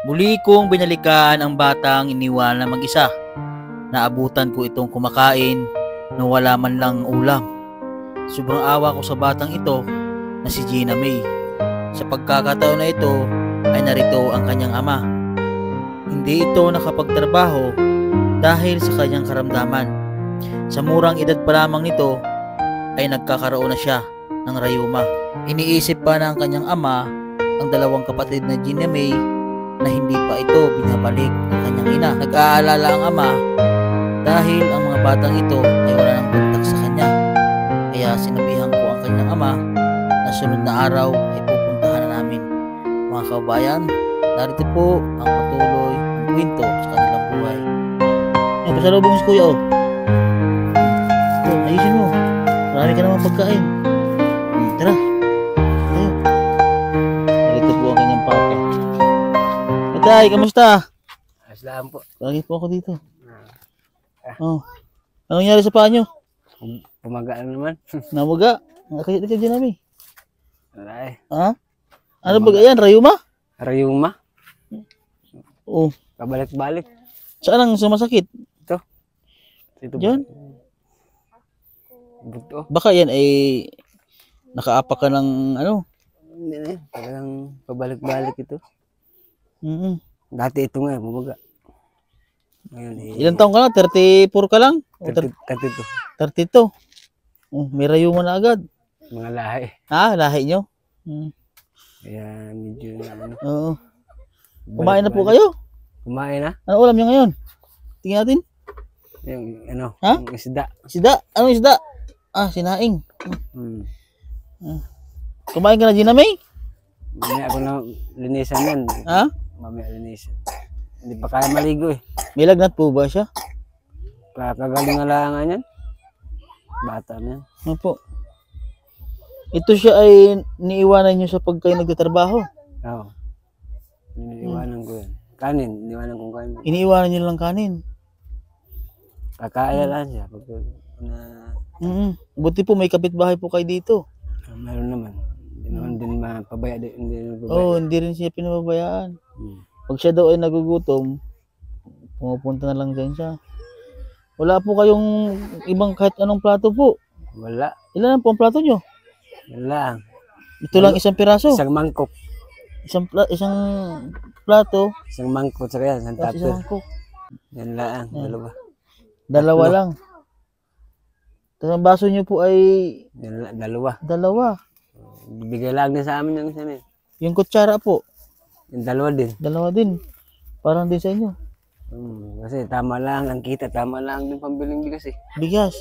Muli kong binalikan ang batang iniwan na mag-isa. Naabutan ko itong kumakain na wala man lang ulam. Sobrang awa ko sa batang ito na si Gina May. Sa pagkakataon na ito ay narito ang kanyang ama. Hindi ito nakapagtrabaho dahil sa kanyang karamdaman. Sa murang edad pa lamang nito ay nagkakaroon na siya ng rayuma. Iniisip pa ng kanyang ama ang dalawang kapatid na Gina May na hindi pa ito binabalik ng kanyang ina. Nag-aalala ang ama dahil ang mga batang ito ay wala ng kontak sa kanya. Kaya sinabihan ko ang kanyang ama na sunod na araw ay pupuntahan na namin. Mga kabayan, narito po ang patuloy ng kwento sa kanilang buhay. Ay, pasalubong si kuya oh. Ayusin mo. Marami ka naman pagkain. Tara. Tayo. Narito po ang kanyang papa. Tay, kamusta? Aslaan po. Lagi po ako dito. Oh. Anong nangyari sa paa nyo? Pumaga na naman. Namaga? Nakakita ka dyan namin. Wala eh. Ha? Ano ba yan? Rayuma? Rayuma. Oh. Pabalik-balik. Saan ang sumasakit? Ito. Ito Diyan? Buto. Baka yan ay nakaapak ka ng ano? Hindi na eh. Talagang pabalik-balik ito. Dati ito nga, bumaga. Ngayon eh. Ilan taong ka na? 34 ka lang? O 32. 32? Oh, may rayuma na agad. Mga lahi. Ha? Lahi nyo? Kaya medyo ano. Oo. Kumain na po kayo? Kumain na? Ano ulam nyo ngayon? Tingnan natin. Yung ano, Ha? yung isda. Isda? Anong isda? Ah, sinaing. Kumain ka na, Gina May? Mamaya ako na linisan yan. Ha? Mamaya linisan. Hindi pa kaya maligo eh. May lagnat po ba siya? Kakagaling na lang nga yan. Bata na yan. Ano po? Ito siya ay niiwanan nyo sa pagkain nagtatrabaho. Oo. Iniiwanan ko yan. Kanin, iniiwanan kong kanin. Iniiwanan nyo lang kanin. Kakaaya lang siya. Pag Buti po may kapitbahay po kayo dito. meron naman. Hindi naman din mapabaya. Hindi Oo, hindi rin siya pinababayaan. Pag siya daw ay nagugutom, pumupunta na lang dyan siya. Wala po kayong ibang kahit anong plato po. Wala. Ilan po ang plato nyo? Wala. Ito lang isang piraso. Isang mangkok. Isang plato. Isang mangkok sa kaya. Isang tato. Isang mangkok. Yan lang. Dalawa. Dalawa lang. Tapos ang baso nyo po ay Dalawa. dalawa. Bibigay lang din sa amin yung isa na. Yung kutsara po. Yung dalawa din. Dalawa din. Parang din sa inyo. Kasi tama lang ang kita. Tama lang din pambiling bigas eh. Bigas.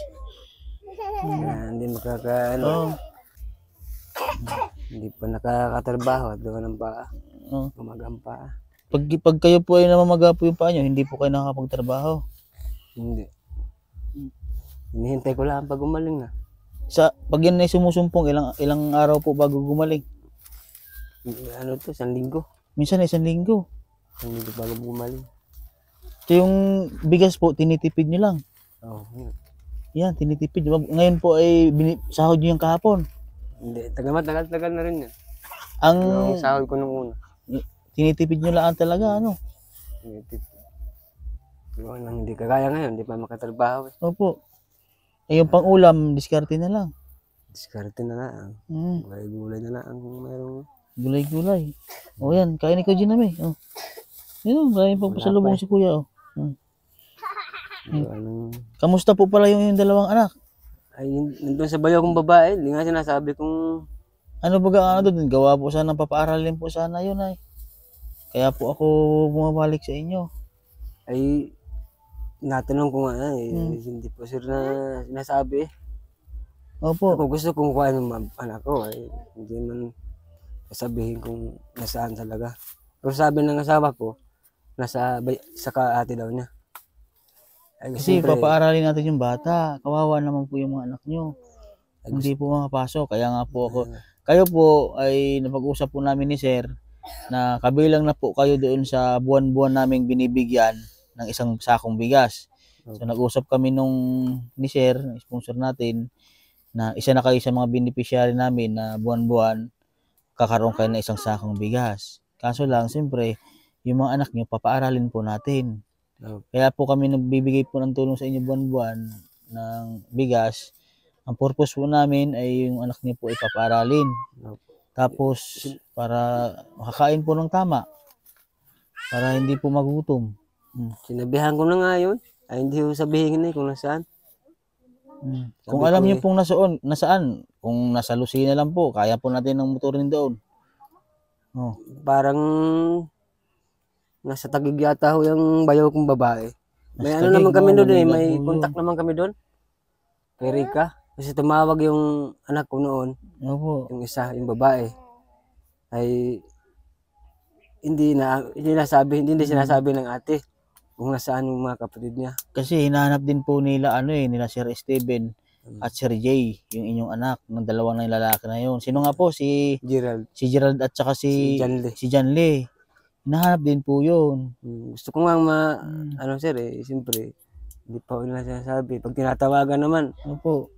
Kaya hindi makaka hindi pa nakakatrabaho at doon ang paa. Umagang paa. Pag kayo po ay namamaga po yung paa nyo, hindi po kayo nakakapagtrabaho. Hindi. Hinihintay ko lang pag gumaling na. Pag yan ay sumusumpong, ilang araw po bago gumaling? Ano to, 1 linggo. Minsan ay 1 linggo. 1 linggo bago gumaling. Ito yung bigas po, tinitipid nyo lang. Oo. Yan, tinitipid. Ngayon po ay sahod nyo yung kahapon. Hindi, tagal na rin yan. Ang Yung sahod ko nung una. tinitipid nyo lang talaga, ano? Yung hindi kagaya ngayon, hindi pa makatrabaho eh. Opo. Eh, yung pang-ulam, diskarte na lang. Diskarte na lang. Gulay-gulay na lang kung mayroong. Gulay-gulay. O yan, kain ikaw Gina May. Oh. Yan o, maraming pang pasalubong si kuya. Oh. Kamusta po pala yung dalawang anak? Ay, nandun sa bayaw kong babae, hindi nga sinasabi kong... Ano ba doon? Gawa po sana, papaaralin po sana yun ay. Kaya po ako bumabalik sa inyo. Ay, natanong ko nga hindi po sir na sinasabi eh. Opo. Ako gusto kong kuhain ng anak ko ay hindi man sasabihin kung nasaan talaga. Pero sabi ng asawa ko, sa ate daw niya. Ay, Kasi siyempre, papaaralin natin yung bata. Kawawa naman po yung mga anak nyo. Hindi po makapasok. Kaya nga po ako. Kayo po ay napag-usap po namin ni sir na kabilang na po kayo doon sa buwan-buwan naming binibigyan ng isang sakong bigas. So nag-usap kami nung ni sir, sponsor natin, na isa na kayo sa mga beneficiary namin na buwan-buwan kakaroon kayo ng isang sakong bigas. Kaso lang, siyempre, yung mga anak nyo, papaaralin po natin. Opo. Kaya po kami nagbibigay po ng tulong sa inyo buwan-buwan ng bigas. Ang purpose po namin ay yung anak niyo po ipapaaralin. Opo. Tapos para makakain po ng tama. Para hindi po magutom. Sinabihan ko na nga yun. Ay hindi ko sabihin kung nasaan. Kung Sabi alam ko niyo pong nasaan, kung nasa Lucena lang po, kaya po natin ng motorin doon. Oh. Parang nasa Taguig yata ho yung bayaw kong babae. May Nasa ano Taguig, naman kami no? doon Manila may po yun. contact naman kami doon. Kay Rika. Kasi tumawag yung anak ko noon, Opo. yung isa, yung babae. Ay hindi sinasabi ng ate kung nasaan yung mga kapatid niya. Kasi hinahanap din po nila nila Sir Steven at Sir Jay, yung inyong anak ng dalawang na lalaki na yun. Sino nga po? Si Gerald at saka si Janle. John Lee. Hinahanap din po yun. Gusto ko nga sir siyempre hindi pa nila sinasabi. Pag tinatawagan naman, Opo.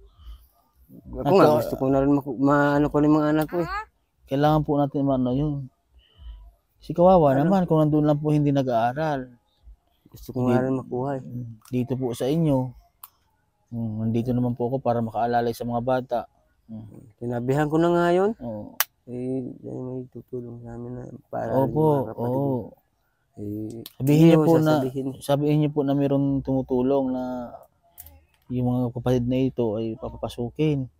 ako nga gusto ko na rin maano ko yung mga anak ko Kailangan po natin yun. Si kawawa naman kung nandun lang po hindi nag-aaral. Gusto ko nga rin makuha Dito po sa inyo. Nandito naman po ako para makaalalay sa mga bata. Tinabihan ko na nga yun. Oo. May tutulong sa amin na para Opo, oo. Sabihin niyo po na mayroong tumutulong na yung mga kapatid na ito ay papapasukin.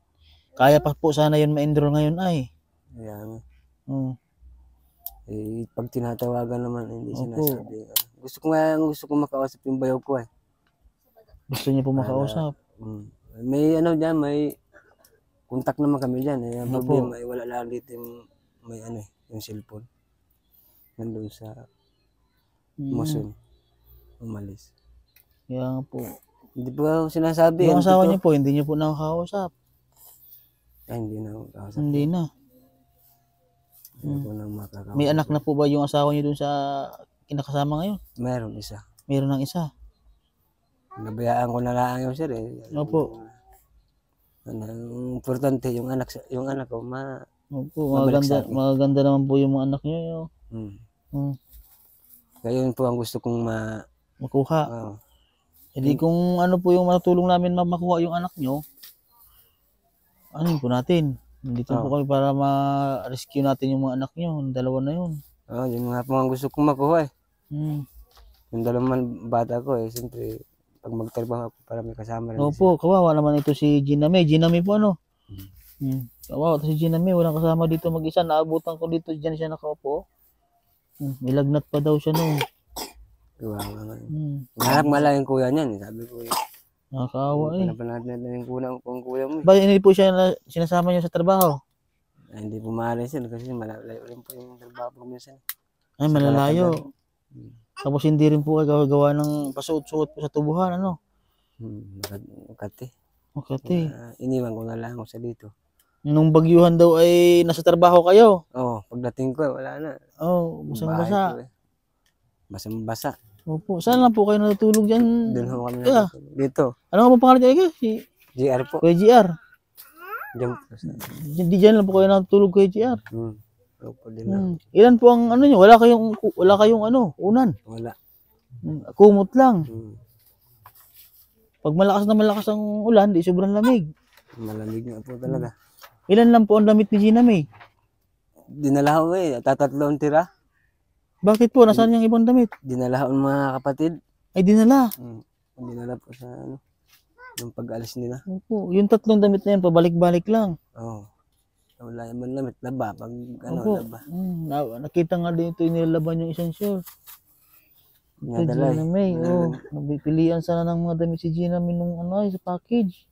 Kaya pa po sana yun ma-enroll ngayon ay. Ayan. Pag tinatawagan naman hindi sinasabi. Gusto ko makausap yung bayaw ko Gusto niyo po makausap? May may contact naman kami dyan. Ang problema ay wala lang dito yung yung cellphone. Nandun sa Moson. Umalis. Kaya po. Hindi po sinasabi. Yung asawa niyo po, hindi niyo po nakakausap. Hindi na nakakausap. Hindi na. Hindi ko na makakausap. May anak na po ba yung asawa niyo dun sa kinakasama ngayon? Meron isa. Meron ng isa. Nabayaan ko na lang yung sir Opo. Ang importante yung anak ko Opo, maganda naman po yung mga anak niyo. Kaya yun po ang gusto kong makuha. Hindi kung ano po yung matulong namin makuha yung anak niyo, ano po natin. Nandito po kami para ma-rescue natin yung mga anak niyo, yung dalawa na yun. Yung mga po ang gusto kong makuha Yung dalawang bata ko siyempre pag magtrabaho ako para may kasama rin. Opo, kawawa naman ito si Gina May. Gina May po kawawa ito si Gina May. Walang kasama dito mag-isa. Naabutan ko dito. Diyan siya nakaupo. May lagnat pa daw siya noon. Kawawa nga. Hanap nga lang yung kuya niyan. Sabi ko nakakawa Panapanat natin yung kuya mo. Ba, hindi po siya sinasama niyo sa trabaho? Hindi po maaari siya kasi malalayo rin po yung trabaho ko minsan. Ay, malalayo. Tapos hindi rin po gawa ng pasuot-suot po sa tubuhan, ano? Makati. Iniwan ko na lang ako sa dito. Nung bagyuhan daw ay nasa trabaho kayo? Pagdating ko wala na. Basang-basa. Basang-basa. Opo, saan lang po kayo natutulog dyan? Doon ho kami dito. Ano nga pangalan niya? GR po. Kuya GR? Diyan. Diyan lang po kayo natutulog Kuya GR? Opo din lang. Ilan po ang niyo? Wala kayong unan? Wala. Kumot lang. Pag malakas ang ulan, di sobrang lamig. Malamig nga po talaga. Ilan lang po ang damit ni Gina May? Dinala ko tatatlo ang tira. Bakit po? Nasaan yung ibang damit? Dinala ko mga kapatid. Ay, dinala? Dinala po sa yung pag-alis nila. Opo, yung 3 damit na yan, pabalik-balik lang. Wala yung damit, laba. Pag laba. Nakita nga dito inilaban yung isang short. Nadala Gina May, nabipilian sana ng mga damit si Gina May nung sa package.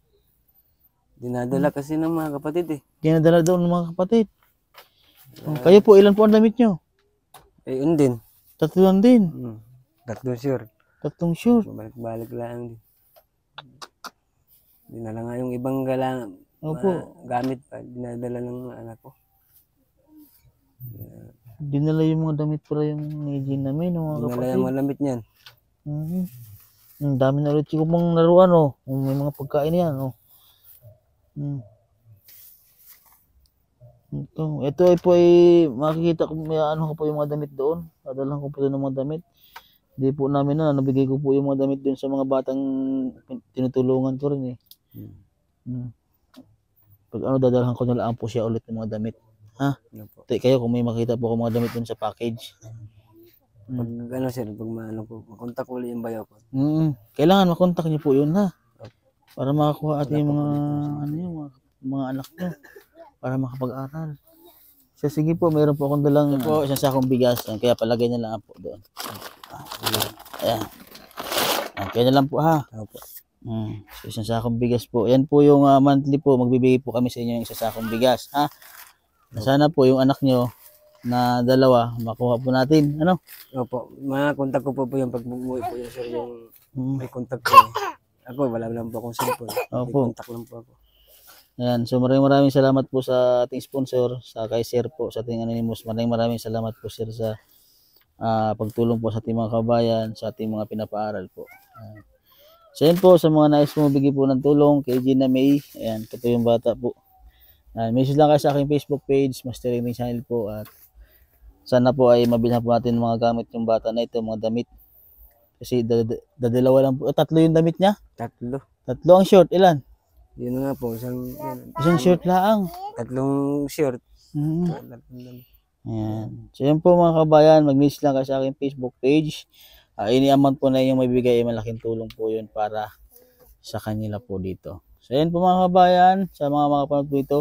Dinadala kasi ng mga kapatid Dinadala daw ng mga kapatid. Kayo po, ilan po ang damit nyo? Yun din. 3 lang din. 3 sure. 3 short. Balik-balik lang din. Dinala nga yung ibang gamit pa. Dinadala ng anak ko. Dinala yung mga damit pala yung ni Gina May, ng mga kapatid. Dinala yung mga damit niyan. Ang dami na ulit ko pang laruan, May mga pagkain yan, Ito ay po ay makikita ko, may ano ko po yung mga damit doon. Dadalhan ko po doon ng mga damit. Hindi po namin nabigay ko po yung mga damit doon sa mga batang tinutulungan ko rin eh. Hmm. Pag dadalhan ko na lang po siya ulit ng mga damit. Ha? Ano po. Kayo kung may makita po ko mga damit doon sa package. Pag ano sir, pag maano po, makontak ulit yung bayaw ko. Kailangan makontak niyo po yun ha. Para makakuha atin yung Wala mga po ulit. ano yung mga anak niyo para makapag-aral. So sige po, meron po akong dalang po isang sakong bigas, kaya palagay na lang po doon. Ayan. Kaya na lang po ha. Opo. So isang sakong bigas po. Yan po yung monthly po, magbibigay po kami sa inyo ng isang sakong bigas ha. Sana po yung anak nyo na dalawa makuha po natin. Ano? Opo. Mga kontak ko po yung pag umuwi po yun sir, yung may kontak ko. Ako, wala lang po akong cellphone. May Opo. kontak lang po ako. Ayan, so maraming salamat po sa ating sponsor, sa kay Sir po, sa ating Anonymous. Maraming salamat po Sir sa pagtulong po sa ating mga kabayan, sa ating mga pinapaaral po. So yan po, sa mga nais mo bigay po ng tulong kay Gina May. Ayan, ito po yung bata po. Message lang kayo sa aking Facebook page, Mastering Ring Channel po. At sana po ay mabilhan po natin mga gamit yung bata na ito, mga damit. Kasi dalawa lang po. Tatlo yung damit niya? Tatlo. Tatlo ang short, ilan? Yun nga po, Isang short lang. tatlong short. Ayan. So yan po mga kabayan, mag-message lang kayo sa aking Facebook page. Ini-amount po na yung maibigay, malaking tulong po yun para sa kanila po dito. So yan po mga kabayan, sa mga makapanood po ito,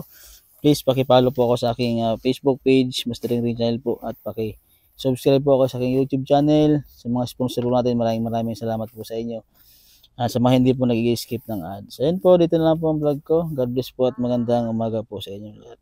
please paki-follow po ako sa aking Facebook page, Mastering Ring Channel po, at paki-subscribe po ako sa aking YouTube channel. Sa mga sponsor po natin, maraming salamat po sa inyo. Sa mga hindi po nag-skip ng ads. So yan po, dito na lang po ang vlog ko. God bless po at magandang umaga po sa inyo lahat.